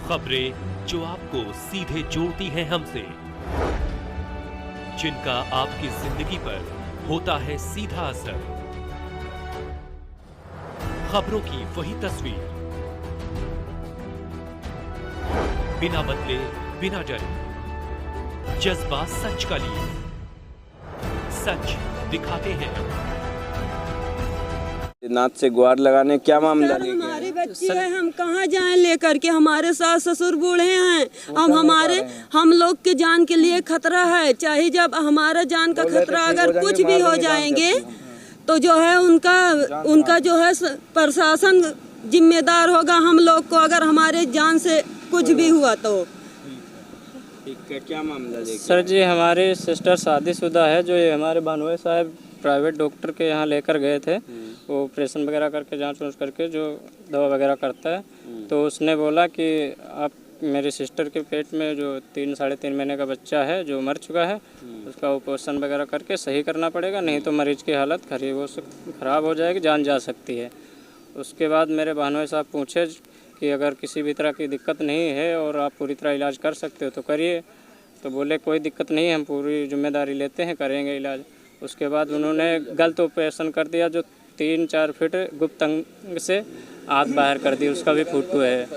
खबरें जो आपको सीधे जोड़ती हैं हमसे, जिनका आपकी जिंदगी पर होता है सीधा असर। खबरों की वही तस्वीर, बिना बदले बिना डरे, जज्बा सच का लिए, सच दिखाते हैं। नाथ से गुहार लगाने क्या मामला सर, हमारी बच्ची है, हम कहाँ जाएं लेकर के? हमारे सास ससुर बूढ़े हैं, अब हम लोग के जान के लिए खतरा है। चाहे जब हमारा जान का खतरा अगर कुछ भी हो जाएंगे तो जो है उनका जो है प्रशासन जिम्मेदार होगा हम लोग को, अगर हमारे जान से कुछ भी हुआ तो। क्या मामला सर जी, हमारी सिस्टर शादीशुदा है, जो ये हमारे भानोई साहब प्राइवेट डॉक्टर के यहाँ लेकर गए थे। वो ऑपरेशन वगैरह करके जांच वाँच करके जो दवा वगैरह करता है, तो उसने बोला कि आप मेरी सिस्टर के पेट में जो 3-3.5 महीने का बच्चा है जो मर चुका है, उसका ऑपरेशन वगैरह करके सही करना पड़ेगा, नहीं तो मरीज की हालत ख़राब हो जाएगी, जान जा सकती है। उसके बाद मेरे भानोई साहब पूछे कि अगर किसी भी तरह की दिक्कत नहीं है और आप पूरी तरह इलाज कर सकते हो तो करिए। तो बोले कोई दिक्कत नहीं है, हम पूरी जिम्मेदारी लेते हैं, करेंगे इलाज। उसके बाद उन्होंने गलत ऑपरेशन कर दिया, जो 3-4 फीट गुप्त अंग से हाथ बाहर कर दी, उसका भी फोटो है।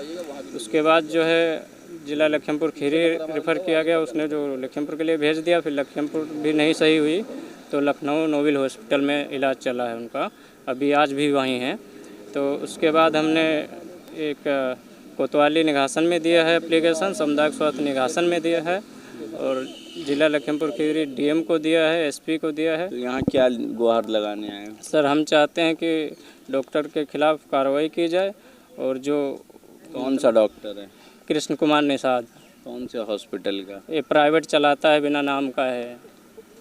उसके बाद जो है जिला लखीमपुर खीरी रेफ़र किया गया, उसने जो लखीमपुर के लिए भेज दिया। फिर लखीमपुर भी नहीं सही हुई तो लखनऊ नोवेल हॉस्पिटल में इलाज चला है उनका, अभी आज भी वहीं हैं। तो उसके बाद हमने एक कोतवाली निगासन में दिया है एप्लीकेशन, सामुदायिक स्वास्थ्य निगासन में दिया है, और जिला लखीमपुर खीरी डीएम को दिया है, एसपी को दिया है। तो यहाँ क्या गुहार लगाने आए? सर, हम चाहते हैं कि डॉक्टर के खिलाफ कार्रवाई की जाए, और जो कौन सा डॉक्टर है? कृष्ण कुमार निषाद। कौन से हॉस्पिटल का? ये प्राइवेट चलाता है, बिना नाम का है।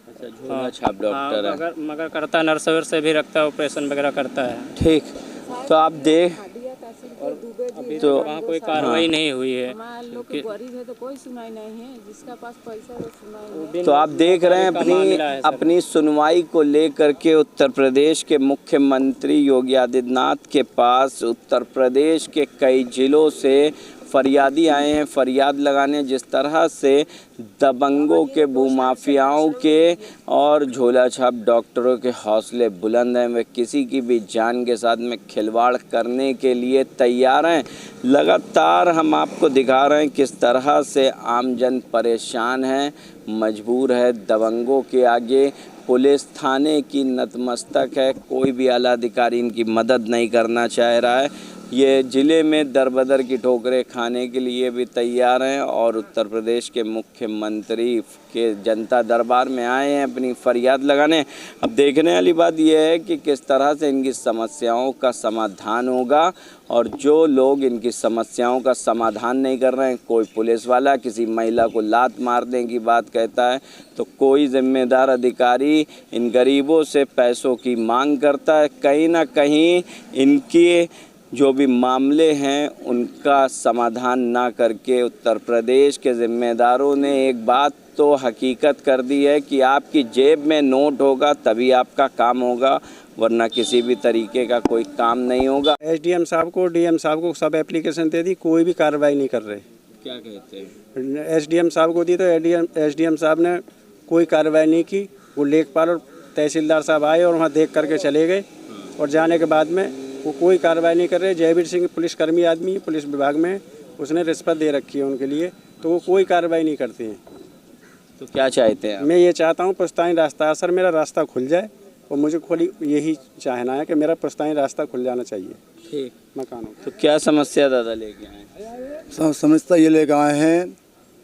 अच्छा, झोला छाप डॉक्टर है। मगर करता है, नर्स वर्स से भी रखता है, ऑपरेशन वगैरह करता है। ठीक, तो आप देख अभी तो वहाँ कोई कार्रवाई नहीं हुई है। लोग गरीब है तो कोई सुनाई नहीं है, जिसका पास पैसा है सुनाई। तो आप देख रहे हैं अपनी सुनवाई को लेकर के उत्तर प्रदेश के मुख्यमंत्री योगी आदित्यनाथ के पास उत्तर प्रदेश के कई जिलों से फरियादी आए हैं फरियाद लगाने, जिस तरह से दबंगों के, भूमाफियाओं के और झोला छाप डॉक्टरों के हौसले बुलंद हैं। वे किसी की भी जान के साथ में खिलवाड़ करने के लिए तैयार हैं। लगातार हम आपको दिखा रहे हैं किस तरह से आमजन परेशान है, मजबूर है। दबंगों के आगे पुलिस थाने की नतमस्तक है, कोई भी आला अधिकारी इनकी मदद नहीं करना चाह रहा है। ये ज़िले में दरबदर की ठोकरें खाने के लिए भी तैयार हैं, और उत्तर प्रदेश के मुख्यमंत्री के जनता दरबार में आए हैं अपनी फरियाद लगाने। अब देखने वाली बात यह है कि किस तरह से इनकी समस्याओं का समाधान होगा, और जो लोग इनकी समस्याओं का समाधान नहीं कर रहे हैं, कोई पुलिस वाला किसी महिला को लात मारने की बात कहता है, तो कोई जिम्मेदार अधिकारी इन गरीबों से पैसों की मांग करता है। कहीं ना कहीं इनके जो भी मामले हैं उनका समाधान ना करके उत्तर प्रदेश के ज़िम्मेदारों ने एक बात तो हकीकत कर दी है कि आपकी जेब में नोट होगा तभी आपका काम होगा, वरना किसी भी तरीके का कोई काम नहीं होगा। एसडीएम साहब को, डीएम साहब को सब एप्लीकेशन दे दी, कोई भी कार्रवाई नहीं कर रहे। क्या कहते हैं? एसडीएम साहब को दी तो एसडीएम साहब ने कोई कार्रवाई नहीं की। वो लेखपाल और तहसीलदार साहब आए और वहाँ देख करके चले गए, और जाने के बाद में वो कोई कार्रवाई नहीं कर रहे। जयवीर सिंह पुलिसकर्मी आदमी पुलिस विभाग में, उसने रिश्वत दे रखी है उनके लिए, तो वो कोई कार्रवाई नहीं करते हैं। तो क्या चाहते हैं? मैं ये चाहता हूँ पुश्तैनी रास्ता, सर मेरा रास्ता खुल जाए, और मुझे खुली यही चाहना है कि मेरा पुश्तैनी रास्ता खुल जाना चाहिए। ठीक, मकानों। तो क्या समस्या दादा लेके आए? समस्या ये लेके आए हैं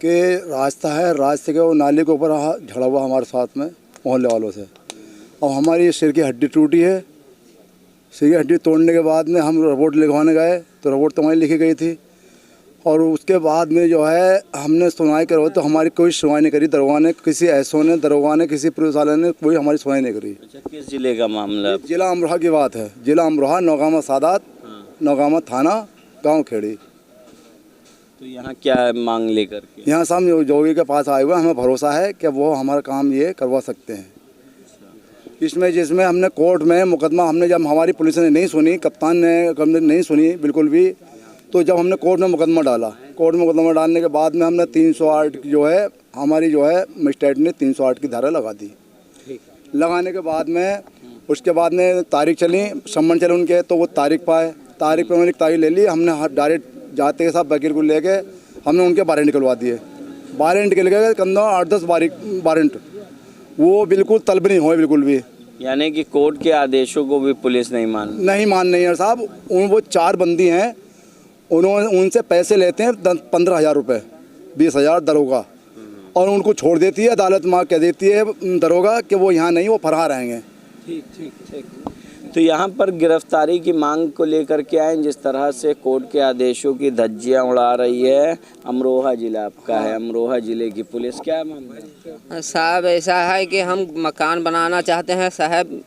कि रास्ता है, रास्ते के वो नाले के ऊपर झड़ा हुआ हमारे साथ में मोहल्ले वालों से। अब हमारी सिर की हड्डी टूटी है, सिर की हड्डी तोड़ने के बाद में हम रिपोर्ट लिखवाने गए तो रिपोर्ट तो वहीं लिखी गई थी, और उसके बाद में जो है हमने सुनवाई करवाई तो हमारी कोई सुनवाई नहीं करी। दरोगा ने, किसी एसओ ने, दरोगा ने, किसी पुलिस वाले ने कोई हमारी सुनवाई नहीं करी। अच्छा, किस जिले का मामला? जिला अमरोहा की बात है, जिला अमरोहा, नौगामा सादात, नौगामा थाना, गाँव खेड़ी। तो यहाँ क्या मांग लेकर के? यहाँ से हम जोगी के पास आए हुए, हमें भरोसा है कि वो हमारा काम ये करवा सकते हैं। जिसमें हमने कोर्ट में मुकदमा, हमने जब हमारी पुलिस ने नहीं सुनी, कप्तान ने नहीं सुनी बिल्कुल भी, तो जब हमने कोर्ट में मुकदमा डाला, कोर्ट में मुकदमा डालने के बाद में हमने 308 जो है हमारी जो है मजिस्ट्रेट ने 308 की धारा लगा दी। लगाने के बाद में उसके बाद में तारीख चली, सम्मन चले उनके, तो वो तारीख पाए, तारीख पे उन्होंने तारीख ले ली। हमने डायरेक्ट जाते के साथ वकील को लेके हमने उनके वारंट निकलवा दिए। वारंट निकल गए कम 8-10 वारंट, वो बिल्कुल तलब नहीं हुए बिल्कुल भी। यानी कि कोर्ट के आदेशों को भी पुलिस नहीं मान नहीं है साहब। वो 4 बंदी हैं, उन्होंने उनसे पैसे लेते हैं 15,000 रुपये, 20,000 दरोगा, और उनको छोड़ देती है अदालत। माँ कह देती है दरोगा कि वो यहाँ नहीं, वो फरार रहेंगे। ठीक। तो यहाँ पर गिरफ्तारी की मांग को लेकर के आए, जिस तरह से कोर्ट के आदेशों की धज्जियाँ उड़ा रही है। अमरोहा जिला आपका है, अमरोहा जिले की पुलिस, क्या मामला? साहब ऐसा है कि हम मकान बनाना चाहते हैं साहब,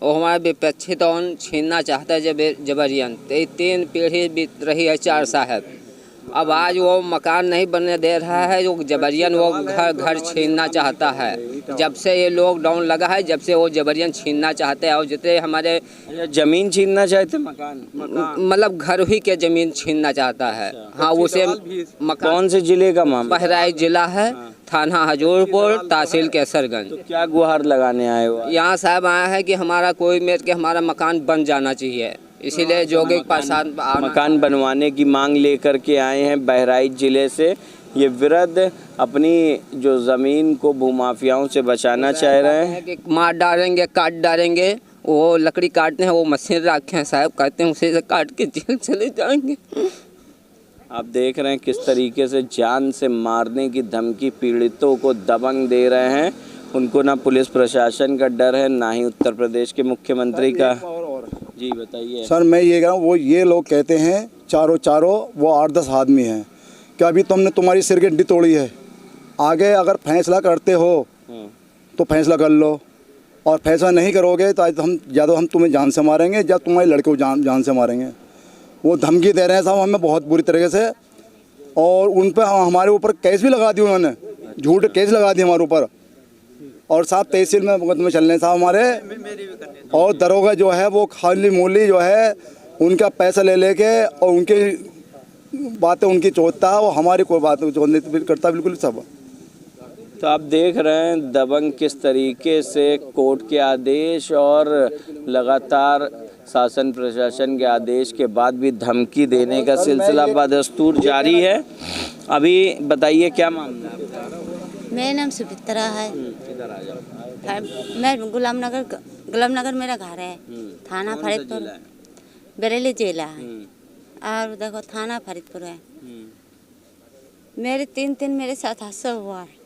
और हमारे विपक्षित छीनना चाहता है जबरियन। 3 पीढ़ी बीत रही है 4 साहब, अब आज वो मकान नहीं बनने दे रहा है, जो जबरियन वो घर छीनना चाहता है। जब से ये लॉकडाउन लगा है, जब से वो जबरियन छीनना चाहते हैं। और जितने हमारे जमीन छीनना चाहते, मकान मतलब घर ही के जमीन छीनना चाहता है। हाँ, उसे मकान। कौन से जिले का मामला? बहराइच जिला है, थाना हजूरपुर, तहसील केसरगंज। तो क्या गुहार लगाने आए हो? यहाँ साहब आया है कि हमारा कोई मेर के हमारा मकान बन जाना चाहिए, इसीलिए जोगी प्रसाद मकान बनवाने की मांग लेकर के आए हैं बहराइच जिले से। ये वृद्ध अपनी जो ज़मीन को भूमाफियाओं से बचाना चाह रहे हैं। कि मार डालेंगे, काट डालेंगे। वो लकड़ी काटते हैं, वो मशीन रखे हैं साहब, कहते हैं उसे काट के जेल चले जाएंगे। आप देख रहे हैं किस तरीके से जान से मारने की धमकी पीड़ितों को दबंग दे रहे हैं। उनको ना पुलिस प्रशासन का डर है, ना ही उत्तर प्रदेश के मुख्यमंत्री का। जी बताइए सर। मैं ये कह रहा हूँ, वो ये लोग कहते हैं चारों वो 8-10 आदमी हैं कि अभी तुमने तुम्हारी सिर की हड्डी तोड़ी है, आगे अगर फैसला करते हो तो फैसला कर लो, और फैसला नहीं करोगे तो हम तुम्हें जान से मारेंगे या तुम्हारे लड़के को जान से मारेंगे। वो धमकी दे रहे हैं साहब हमें बहुत बुरी तरीके से, और उन पर हमारे ऊपर केस भी लगा दी उन्होंने, झूठ केस लगा दी हमारे ऊपर। और साहब तहसील में मुकदमे चल रहे हैं साहब हमारे, और दरोगा जो है वो खाली मूली जो है उनका पैसा ले लेके और उनकी बातें उनकी चोटता है, वो हमारी कोई बात नहीं करता बिल्कुल सब। तो आप देख रहे हैं दबंग किस तरीके से कोर्ट के आदेश और लगातार शासन प्रशासन के आदेश के बाद भी धमकी देने का सिलसिला बदस्तूर जारी है। अभी बताइए क्या मामला है? मेरा नाम सुभित्रा है। किधर आ जाओ? मैं गुलामनगर मेरा घर है, थाना फरीदपुर, बरेली जिला है, और देखो थाना फरीदपुर है। मेरे 3 मेरे साथ हादसा हुआ है।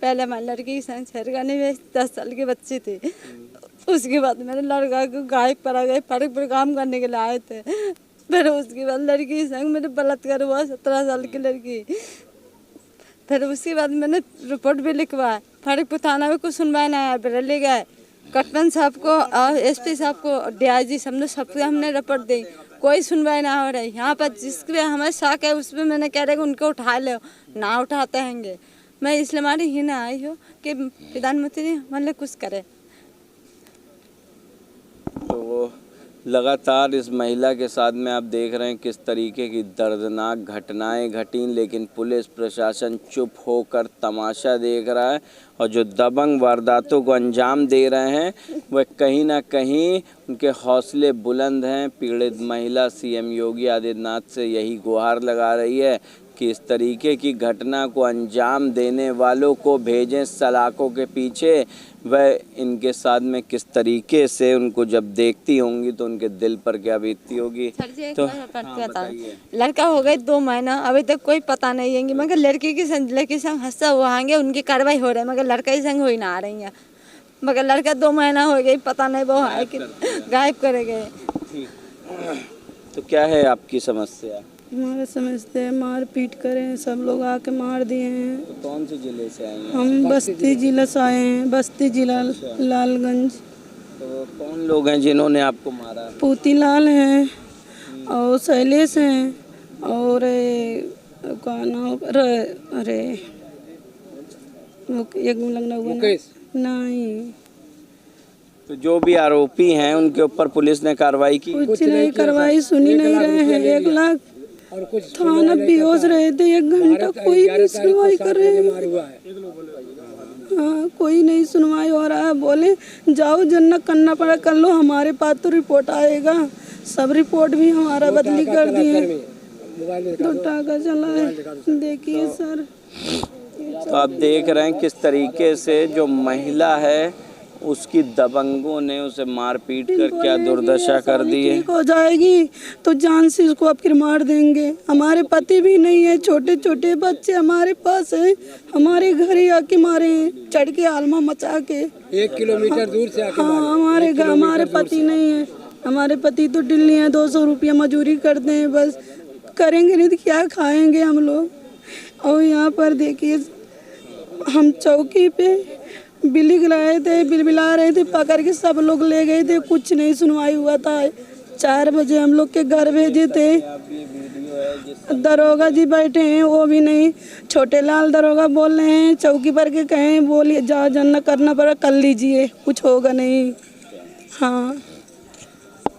पहले हमारी लड़की की संग छेड़खानी में 10 साल की बच्ची थी, उसके बाद मेरे लड़का को गायब करा गए, फरीदपुर काम करने के लिए आए थे। फिर उसके बाद लड़की की संग मेरे बलात्कार हुआ, 17 साल की लड़की। फिर उसके बाद मैंने रिपोर्ट भी लिखवाया, फरीदपुर थाना में कुछ सुनवाई नहीं आया। फिर ले गए कप्तान साहब को और SP साहब को, DIG सबको हमने रिपोर्ट दी, कोई सुनवाई ना हो रही। यहाँ पर जिसके हमें शक है उस पर मैंने कह रहा कि उनको उठा लो, ना उठाते हैंगे। मैं इसलिए हमारी ही ना आई हूँ कि प्रधानमंत्री मतलब कुछ करे। तो लगातार इस महिला के साथ में आप देख रहे हैं किस तरीके की दर्दनाक घटनाएं घटी, लेकिन पुलिस प्रशासन चुप होकर तमाशा देख रहा है। और जो दबंग वारदातों को अंजाम दे रहे हैं वह कहीं ना कहीं उनके हौसले बुलंद हैं। पीड़ित महिला CM योगी आदित्यनाथ से यही गुहार लगा रही है कि इस तरीके की घटना को अंजाम देने वालों को भेजें सलाखों के पीछे। वह इनके साथ में किस तरीके से उनको जब देखती होंगी तो उनके दिल पर क्या बीतती होगी। तो लड़का हो गए 2 महीना, अभी तक कोई पता नहीं है, मगर लड़की संग हादसा हुआ है, उनकी कार्रवाई हो रही है, मगर लड़का ही संग हो ही ना आ रही है। मगर लड़का 2 महीना हो गई, पता नहीं वो है कि गायब करे गए। तो क्या है आपकी समस्या? हमारे समझते हैं मार पीट करें, सब लोग आके मार दिए हैं। तो कौन से जिले से आए हैं? हम बस्ती जिला से आए हैं, बस्ती जिला लालगंज। तो कौन लोग हैं जिन्होंने आपको मारा? पूतीलाल हैं और शैलेश हैं और का नाम अरे एक लगना हुआ नहीं। तो जो भी आरोपी हैं उनके ऊपर पुलिस ने कार्रवाई की? कुछ नहीं कार्रवाई, सुनी नहीं रहे हैं। थाना बेहोश रहे थे 1 घंटा, कोई नहीं सुनवाई कर रहे हैं। हाँ, कोई नहीं सुनवाई हो रहा है। बोले जाओ जन्ना करना पड़ा कर लो, हमारे पास तो रिपोर्ट आएगा। सब रिपोर्ट भी हमारा बदली कर दिए, 2 टाका चला है। देखिए सर, तो आप देख रहे हैं किस तरीके से जो महिला है उसकी दबंगों ने उसे मारपीट कर क्या दुर्दशा कर दी है। ठीक हो जाएगी तो जान से इसको अब फिर मार देंगे। हमारे पति भी नहीं है, छोटे छोटे बच्चे हमारे पास हैं, हमारे घर ही आके मारे हैं, चढ़ के आलमा मचा के 1 किलोमीटर दूर से आके हाँ, हमारे पति नहीं है। हमारे पति तो दिल्ली हैं, 200 रुपया मजदूरी करते हैं, बस करेंगे नहीं तो क्या खाएंगे हम लोग। और यहाँ पर देखिए हम चौकी पे बिल बिला रहे थे, पकड़ के सब लोग ले गए थे, कुछ नहीं सुनवाई हुआ था। 4 बजे हम लोग के घर भेजे थे, दरोगा जी बैठे हैं, वो भी नहीं। छोटे लाल दरोगा बोल रहे हैं चौकी पर के कहें, बोलिए जा जन्ना करना पड़ा कर लीजिए, कुछ होगा नहीं। हाँ,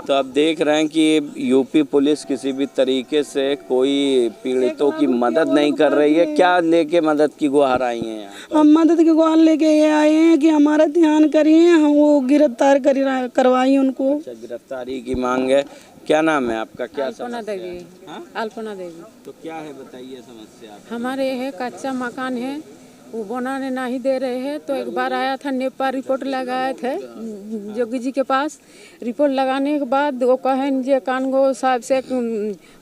तो आप देख रहे हैं कि यूपी पुलिस किसी भी तरीके से कोई पीड़ितों की मदद नहीं कर रही है। क्या लेके मदद की गुहार आई हैं यहाँ? हम मदद की गुहार लेके ये आए हैं कि हमारा ध्यान करिए, हम वो गिरफ्तार करवाइए उनको। अच्छा, गिरफ्तारी की मांग है। क्या नाम है आपका? क्या अल्पना देवी। अल्पना देवी। तो क्या है बताइए समस्या? हमारे है कच्चा मकान है, वो बनाने नहीं दे रहे हैं। तो एक बार आया था नेपाल, रिपोर्ट लगाए थे जोगी जी के पास। रिपोर्ट लगाने के बाद वो कहें जे कानगो साहब से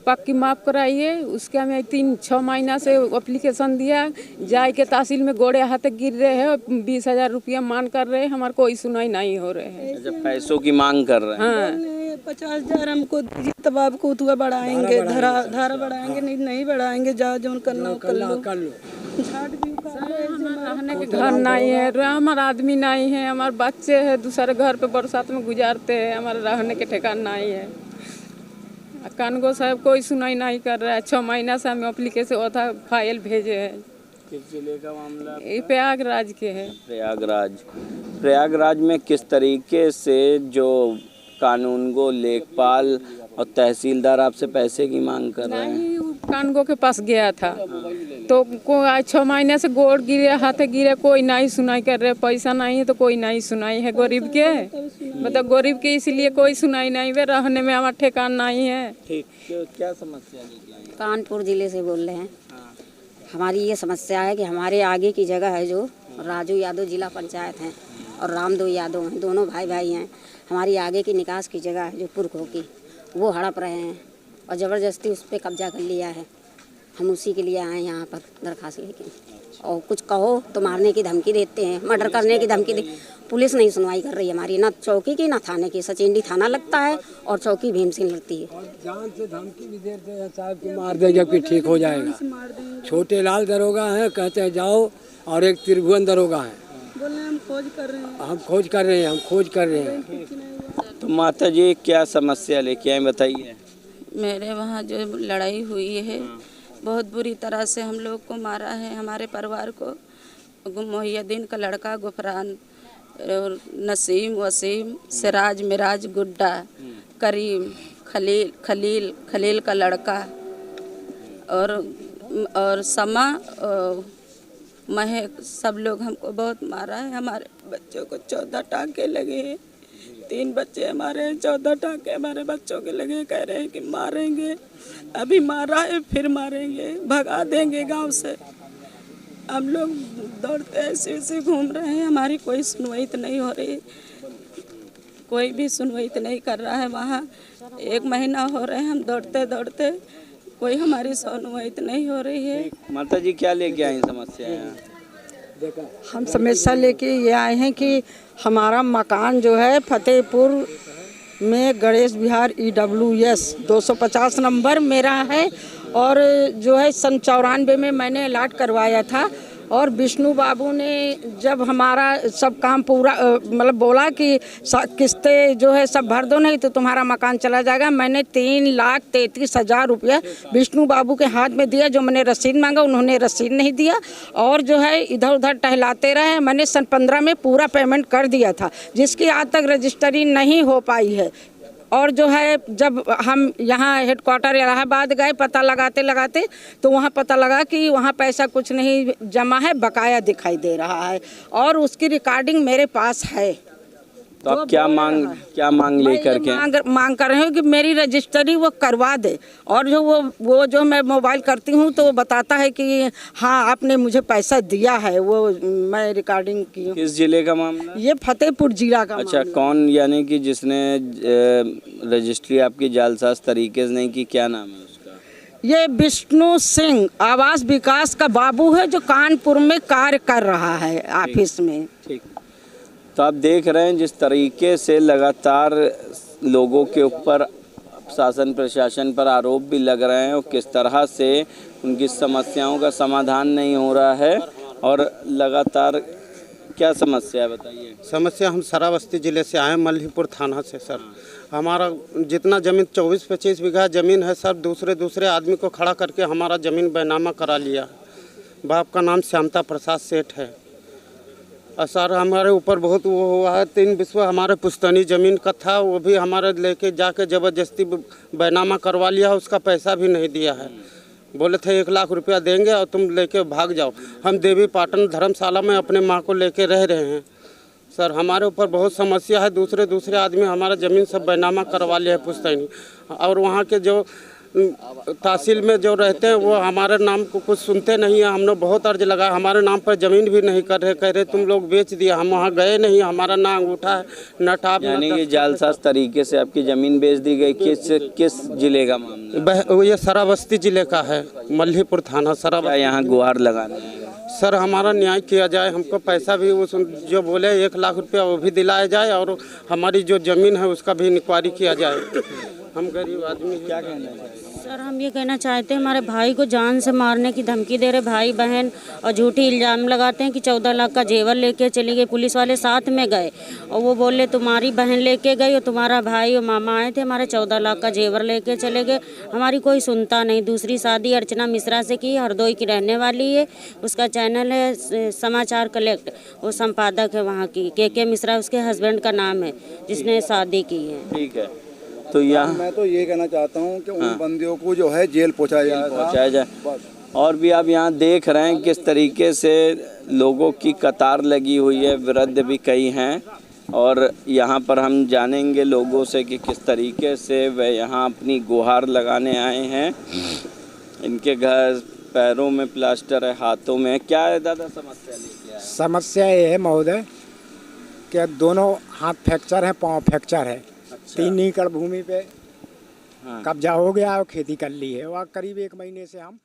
पक्की माफ़ कराइए। उसके हमें 3-6 महीना से एप्लीकेशन दिया, जाए के तहसील में गोड़े हाथ गिर रहे हैं, 20,000 रुपया मांग कर रहे हैं, हमारे कोई सुनाई नहीं हो रहे हैं। अच्छा, पैसों की मांग कर रहे हैं। हाँ, 50,000 हमको दीजिए तब आपको उतवा बढ़ाएंगे, धारा बढ़ाएंगे, नहीं बढ़ाएंगे, जा जो करना कर लो। रहने के घर नहीं है, हमारा आदमी नहीं है, हमारे बच्चे हैं दूसरे घर पे बरसात में गुजारते हैं, हमारे रहने के ठिकाना नहीं है। कानगो साहब कोई सुनाई नहीं कर रहा है। 6 महीना से हमें एप्लीकेशन होता फाइल भेजे हैं। किस जिले का मामला? ये प्रयागराज के है। प्रयागराज में किस तरीके से जो कानूनगो, लेखपाल और तहसीलदार आपसे पैसे की मांग कर रहे हैं? नहीं, कानगो के पास गया था तो कोई 6 महीने से गोड़ गिरे, हाथ गिरे, कोई नहीं सुनाई कर रहे। पैसा नहीं है तो कोई नहीं सुनाई है गरीब के, मतलब गरीब के, इसलिए कोई सुनाई नहीं है। रहने में हमारा ठिकाना नहीं है। ठीक, क्या समस्या लेके आई? कानपुर जिले से बोल रहे हैं। हमारी ये समस्या है कि हमारे आगे की जगह है, जो राजू यादव जिला पंचायत हैं और रामदेव यादव हैं, दोनों भाई हैं। हमारी आगे की निकास की जगह है जो पुरखों की, वो हड़प रहे हैं और ज़बरदस्ती उस पर कब्जा कर लिया है। हम उसी के लिए आए यहाँ पर दरखास्त लेके। और कुछ कहो तो मारने की धमकी देते हैं, मर्डर करने की धमकी दे। पुलिस नहीं सुनवाई कर रही हमारी, ना चौकी की ना थाने की। सचिंडी थाना लगता है और चौकी भीमसिंह लगती है। जान से धमकी भी देते हैं साहब कि मार देंगे कि ठीक हो जाएगा। छोटे लाल दरोगा हैं, कहते हैं जाओ, और एक त्रिभुवन दरोगा है, बोले हम खोज कर रहे हैं, हम खोज कर रहे हैं। तो माता जी क्या समस्या लेके आए बताइए? मेरे वहाँ जो लड़ाई हुई है, बहुत बुरी तरह से हम लोग को मारा है, हमारे परिवार को। मोहिउद्दीन का लड़का गुफरान, और नसीम, वसीम, सिराज, मिराज, गुड्डा, करीम, खलील का लड़का, और समा, महक, सब लोग हमको बहुत मारा है। हमारे बच्चों को 14 टाँके लगे हैं। 3 बच्चे हमारे हैं, 14 टाँके हमारे बच्चों के लगे। कह रहे हैं कि मारेंगे, अभी मारा है फिर मारेंगे, भगा देंगे गांव से। हम लोग दौड़ते ऐसे घूम रहे हैं, हमारी कोई सुनवाई तो नहीं हो रही, कोई भी सुनवाई तो नहीं कर रहा है। वहाँ 1 महीना हो रहे हैं हम दौड़ते, कोई हमारी सुनवाई तो नहीं हो रही है। माता जी क्या लेके आई समस्या? हम समस्या लेके ये आए हैं कि हमारा मकान जो है फतेहपुर में गणेश विहार EWS 250 नंबर मेरा है, और जो है सन 94 में मैंने अलाट करवाया था। और विष्णु बाबू ने जब हमारा सब काम पूरा मतलब बोला कि किस्तें जो है सब भर दो, नहीं तो तुम्हारा मकान चला जाएगा। मैंने 3,33,000 रुपया विष्णु बाबू के हाथ में दिया। जो मैंने रसीद मांगा उन्होंने रसीद नहीं दिया, और जो है इधर उधर टहलाते रहे। मैंने सन 15 में पूरा पेमेंट कर दिया था, जिसकी आज तक रजिस्ट्री नहीं हो पाई है। और जो है जब हम यहाँ हेडक्वार्टर इलाहाबाद गए पता लगाते लगाते, तो वहाँ पता लगा कि वहाँ पैसा कुछ नहीं जमा है, बकाया दिखाई दे रहा है और उसकी रिकॉर्डिंग मेरे पास है। तो आप क्या मांग लेकर के मांग कर रहे हो कि मेरी रजिस्ट्री वो करवा दे, और जो वो जो मैं मोबाइल करती हूँ तो वो बताता है कि हाँ आपने मुझे पैसा दिया है, वो मैं रिकॉर्डिंग की हूँ। किस जिले का मामला? ये फतेहपुर जिला का। अच्छा, कौन यानी कि जिसने रजिस्ट्री आपकी जालसाज तरीके से नहीं की, क्या नाम है उसका? ये विष्णु सिंह आवास विकास का बाबू है जो कानपुर में कार्य कर रहा है ऑफिस में। ठीक। तो आप देख रहे हैं जिस तरीके से लगातार लोगों के ऊपर शासन प्रशासन पर आरोप भी लग रहे हैं और किस तरह से उनकी समस्याओं का समाधान नहीं हो रहा है, और लगातार क्या समस्या है बताइए? समस्या, हम श्रावस्ती ज़िले से आए, मल्हीपुर थाना से सर। हमारा जितना ज़मीन 24-25 बीघा ज़मीन है सर, दूसरे आदमी को खड़ा करके हमारा ज़मीन बैनामा करा लिया। बाप का नाम श्यामता प्रसाद सेठ है। और सर हमारे ऊपर बहुत वो हुआ है, 3 बिस्वा हमारे पुश्तैनी ज़मीन का था, वो भी हमारे लेके जाके ज़बरदस्ती बैनामा करवा लिया, उसका पैसा भी नहीं दिया है। बोले थे 1 लाख रुपया देंगे और तुम लेके भाग जाओ। हम देवी पाटन धर्मशाला में अपने माँ को लेके रह रहे हैं सर। हमारे ऊपर बहुत समस्या है, दूसरे आदमी हमारा ज़मीन सब बैनामा करवा लिया है पुश्तैनी, और वहाँ के जो तहसील में जो रहते हैं वो हमारे नाम को कुछ सुनते नहीं है। हमने बहुत अर्ज लगाया, हमारे नाम पर ज़मीन भी नहीं कर रहे, कह रहे तुम लोग बेच दिया। हम वहाँ गए नहीं, हमारा ना अंगूठा है न टाप। यानी कि जालसाज तरीके से आपकी ज़मीन बेच दी गई। किस जिले का मामला? ये श्रावस्ती जिले का है, मल्हीपुर थाना श्रावस्ती। यहाँ गुहार लगाने सर हमारा न्याय किया जाए, हमको पैसा भी उस जो बोले 1 लाख रुपया वो भी दिलाया जाए, और हमारी जो ज़मीन है उसका भी इंक्वायरी किया जाए। हम गरीब आदमी क्या कहना चाहिए? सर हम ये कहना चाहते हैं, हमारे भाई को जान से मारने की धमकी दे रहे भाई बहन, और झूठी इल्ज़ाम लगाते हैं कि 14 लाख का जेवर लेके चले गए। पुलिस वाले साथ में गए और वो बोले तुम्हारी बहन लेके गई और तुम्हारा भाई और मामा आए थे, हमारे 14 लाख का जेवर लेके चले गए। हमारी कोई सुनता नहीं। दूसरी शादी अर्चना मिश्रा से की, हरदोई की रहने वाली है, उसका चैनल है समाचार कलेक्ट, वो संपादक है वहाँ की। के मिश्रा उसके हस्बैंड का नाम है जिसने शादी की है। ठीक है, तो यहाँ मैं तो ये कहना चाहता हूँ कि उन बंदियों को जो है जेल पहुँचाया जाए। और भी आप यहाँ देख रहे हैं किस तरीके से लोगों की कतार लगी हुई है, वृद्ध भी कई हैं, और यहाँ पर हम जानेंगे लोगों से कि किस तरीके से वे यहाँ अपनी गुहार लगाने आए हैं। इनके घर पैरों में प्लास्टर है, हाथों में क्या है दादा समस्या लेके आए? समस्या ये है महोदय कि दोनों हाथ फ्रैक्चर है, पाँव फ्रैक्चर है। 3 एकड़ भूमि पे कब्जा हो गया और खेती कर ली है, और करीब 1 महीने से हम